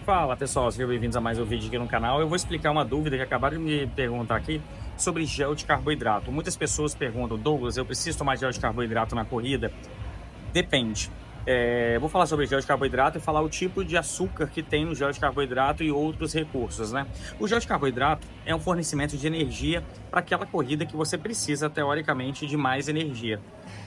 Fala pessoal, sejam bem-vindos a mais um vídeo aqui no canal. Eu vou explicar uma dúvida que acabaram de me perguntar aqui sobre gel de carboidrato. Muitas pessoas perguntam: Douglas, eu preciso tomar gel de carboidrato na corrida? Depende. Vou falar sobre gel de carboidrato e falar o tipo de açúcar que tem no gel de carboidrato e outros recursos, né? O gel de carboidrato é um fornecimento de energia para aquela corrida que você precisa, teoricamente, de mais energia.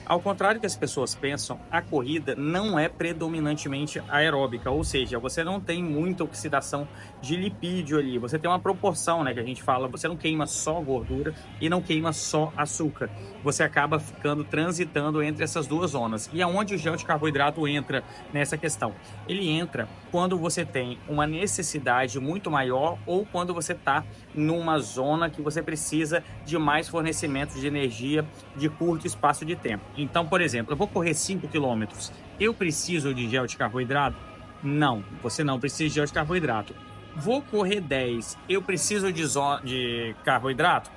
Ao contrário que as pessoas pensam, a corrida não é predominantemente aeróbica, ou seja, você não tem muita oxidação de lipídio ali, você tem uma proporção, né, que a gente fala, você não queima só gordura e não queima só açúcar, você acaba ficando transitando entre essas duas zonas. E aonde o gel de carboidrato entra nessa questão? Ele entra quando você tem uma necessidade muito maior ou quando você está numa zona que você precisa de mais fornecimento de energia de curto espaço de tempo. Então, por exemplo, eu vou correr 5 quilômetros, eu preciso de gel de carboidrato? Não, você não precisa de gel de carboidrato. Vou correr 10, eu preciso de carboidrato?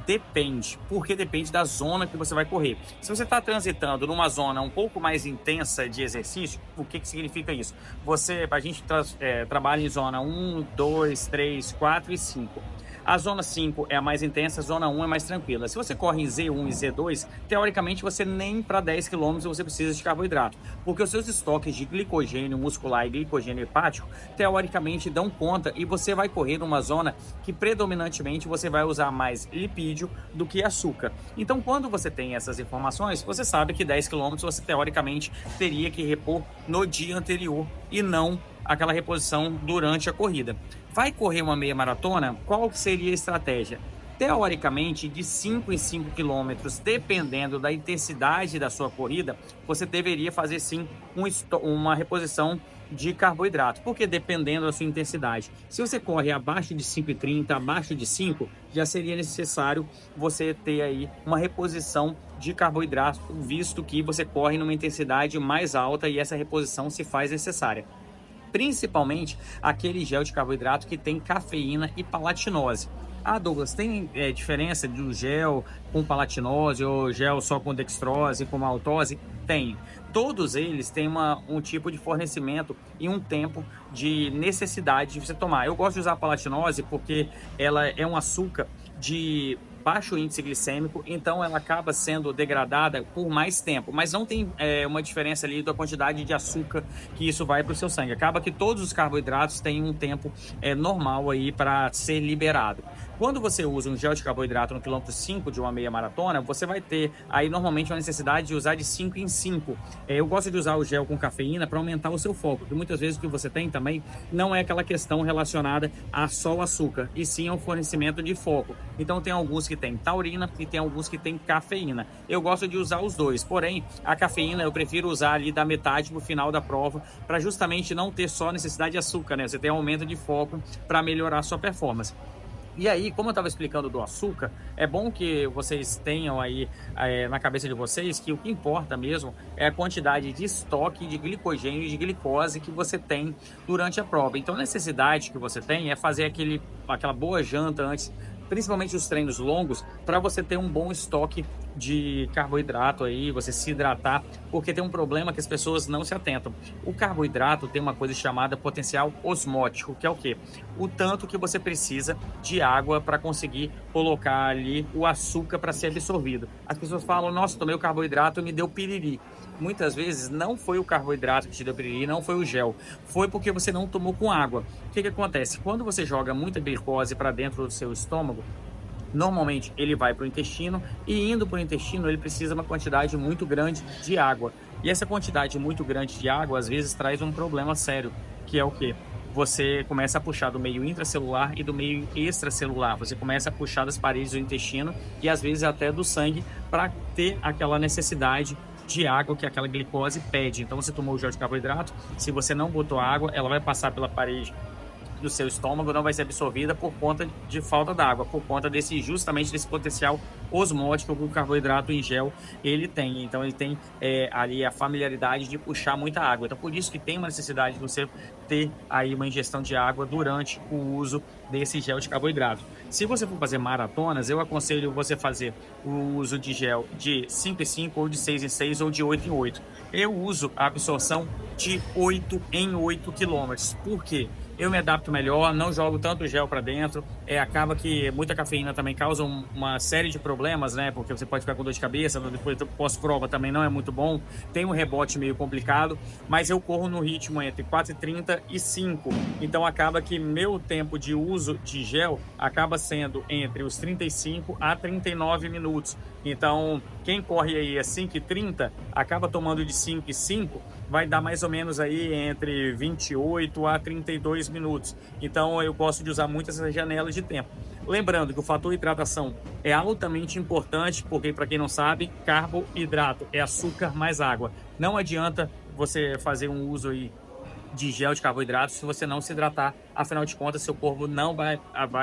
Depende, porque depende da zona que você vai correr. Se você está transitando numa zona um pouco mais intensa de exercício, o que significa isso? A gente trabalha em zona 1, 2, 3, 4 e 5. A zona 5 é a mais intensa, a zona 1 é mais tranquila. Se você corre em Z1 e Z2, teoricamente você nem para 10 quilômetros você precisa de carboidrato, porque os seus estoques de glicogênio muscular e glicogênio hepático, teoricamente dão conta e você vai correr numa zona que predominantemente você vai usar mais lipídio do que açúcar. Então, quando você tem essas informações, você sabe que 10 quilômetros você teoricamente teria que repor no dia anterior e não aquela reposição durante a corrida. Vai correr uma meia maratona? Qual seria a estratégia? Teoricamente, de 5 em 5 quilômetros, dependendo da intensidade da sua corrida, você deveria fazer sim uma reposição de carboidrato, porque dependendo da sua intensidade. Se você corre abaixo de 5,30, abaixo de 5, já seria necessário você ter aí uma reposição de carboidrato, visto que você corre numa intensidade mais alta e essa reposição se faz necessária. Principalmente aquele gel de carboidrato que tem cafeína e palatinose. Ah, Douglas, tem diferença do gel com palatinose ou gel só com dextrose, com maltose? Tem. Todos eles têm um tipo de fornecimento e um tempo de necessidade de você tomar. Eu gosto de usar a palatinose porque ela é um açúcar de baixo índice glicêmico, então ela acaba sendo degradada por mais tempo, mas não tem uma diferença ali da quantidade de açúcar que isso vai para o seu sangue. Acaba que todos os carboidratos têm um tempo normal aí para ser liberado. Quando você usa um gel de carboidrato no quilômetro 5 de uma meia maratona, você vai ter aí normalmente uma necessidade de usar de 5 em 5. Eu gosto de usar o gel com cafeína para aumentar o seu foco, porque muitas vezes o que você tem também não é aquela questão relacionada a só o açúcar, e sim ao fornecimento de foco. Então tem alguns que tem taurina e tem alguns que tem cafeína. Eu gosto de usar os dois, porém a cafeína eu prefiro usar ali da metade pro final da prova, para justamente não ter só necessidade de açúcar, né? Você tem um aumento de foco para melhorar a sua performance. E aí, como eu estava explicando do açúcar, é bom que vocês tenham aí na cabeça de vocês que o que importa mesmo é a quantidade de estoque de glicogênio e de glicose que você tem durante a prova. Então, a necessidade que você tem é fazer aquela boa janta antes, principalmente os treinos longos, para você ter um bom estoque de carboidrato aí, você se hidratar, porque tem um problema que as pessoas não se atentam. O carboidrato tem uma coisa chamada potencial osmótico, que é o quê? O tanto que você precisa de água para conseguir colocar ali o açúcar para ser absorvido. As pessoas falam: nossa, tomei o carboidrato e me deu piriri. Muitas vezes não foi o carboidrato que te deu piriri, não foi o gel, foi porque você não tomou com água. O que acontece? Quando você joga muita glicose para dentro do seu estômago, normalmente ele vai para o intestino e indo para o intestino ele precisa de uma quantidade muito grande de água. E essa quantidade muito grande de água às vezes traz um problema sério, que é o quê? Você começa a puxar do meio intracelular e do meio extracelular. Você começa a puxar das paredes do intestino e às vezes até do sangue para ter aquela necessidade de água que aquela glicose pede. Então você tomou o gel de carboidrato, se você não botou água, ela vai passar pela parede do seu estômago, não vai ser absorvida por conta de falta d'água, por conta justamente desse potencial osmótico que o carboidrato em gel ele tem. Então ele tem ali a familiaridade de puxar muita água. Então por isso que tem uma necessidade de você ter aí uma ingestão de água durante o uso desse gel de carboidrato. Se você for fazer maratonas, eu aconselho você fazer o uso de gel de 5 em 5 ou de 6 em 6 ou de 8 em 8. Eu uso a absorção de 8 em 8 quilômetros. Por quê? eu me adapto melhor, não jogo tanto gel para dentro, acaba que muita cafeína também causa uma série de problemas, né? Porque você pode ficar com dor de cabeça, depois pós-prova também não é muito bom, tem um rebote meio complicado, mas eu corro no ritmo entre 4h30 e 5, então acaba que meu tempo de uso de gel acaba sendo entre os 35 a 39 minutos. Então, quem corre aí a 5h30, acaba tomando de 5 e 5, vai dar mais ou menos aí entre 28 a 32 minutos. Então, eu gosto de usar muito essas janelas de tempo. Lembrando que o fator hidratação é altamente importante, porque, para quem não sabe, carboidrato é açúcar mais água. Não adianta você fazer um uso aí de gel de carboidrato se você não se hidratar, afinal de contas seu corpo não vai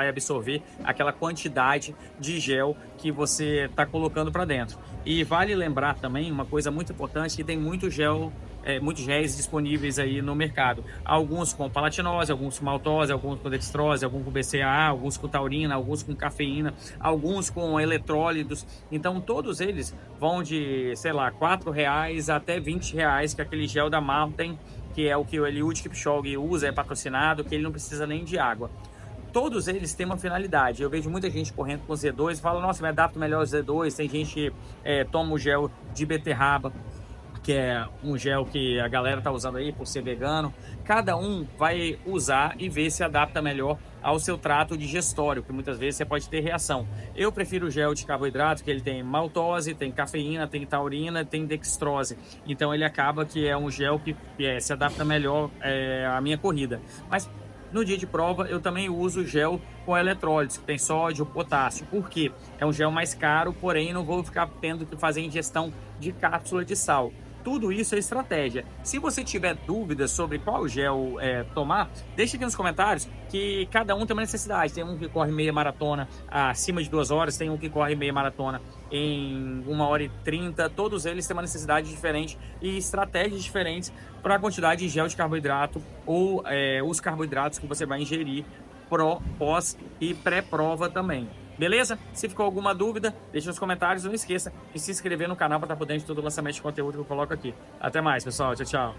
absorver aquela quantidade de gel que você está colocando para dentro. E vale lembrar também uma coisa muito importante, que tem muito gel, muitos géis disponíveis aí no mercado, alguns com palatinose, alguns com maltose, alguns com dextrose, alguns com BCAA, alguns com taurina, alguns com cafeína, alguns com eletrólitos. Então todos eles vão de, sei lá, R$4 até R$20, que é aquele gel da Mountain, que é o que o Eliud Kipchoge usa, é patrocinado, que ele não precisa nem de água. Todos eles têm uma finalidade. Eu vejo muita gente correndo com Z2 e fala, nossa, me adapto melhor ao Z2. Tem gente que toma o gel de beterraba, que é um gel que a galera tá usando aí por ser vegano. Cada um vai usar e ver se adapta melhor ao seu trato digestório, que muitas vezes você pode ter reação. Eu prefiro o gel de carboidrato, que ele tem maltose, tem cafeína, tem taurina, tem dextrose. Então ele acaba que é um gel que se adapta melhor à minha corrida. Mas no dia de prova eu também uso gel com eletrólitos, que tem sódio, potássio. Por quê? É um gel mais caro, porém não vou ficar tendo que fazer ingestão de cápsula de sal. Tudo isso é estratégia. Se você tiver dúvidas sobre qual gel tomar, deixa aqui nos comentários, que cada um tem uma necessidade. Tem um que corre meia maratona acima de 2 horas, tem um que corre meia maratona em 1h30. Todos eles têm uma necessidade diferente e estratégias diferentes para a quantidade de gel de carboidrato ou os carboidratos que você vai ingerir pós e pré-prova também. Beleza? Se ficou alguma dúvida, deixa nos comentários. Não esqueça de se inscrever no canal para estar por dentro de todo o lançamento de conteúdo que eu coloco aqui. Até mais, pessoal. Tchau, tchau.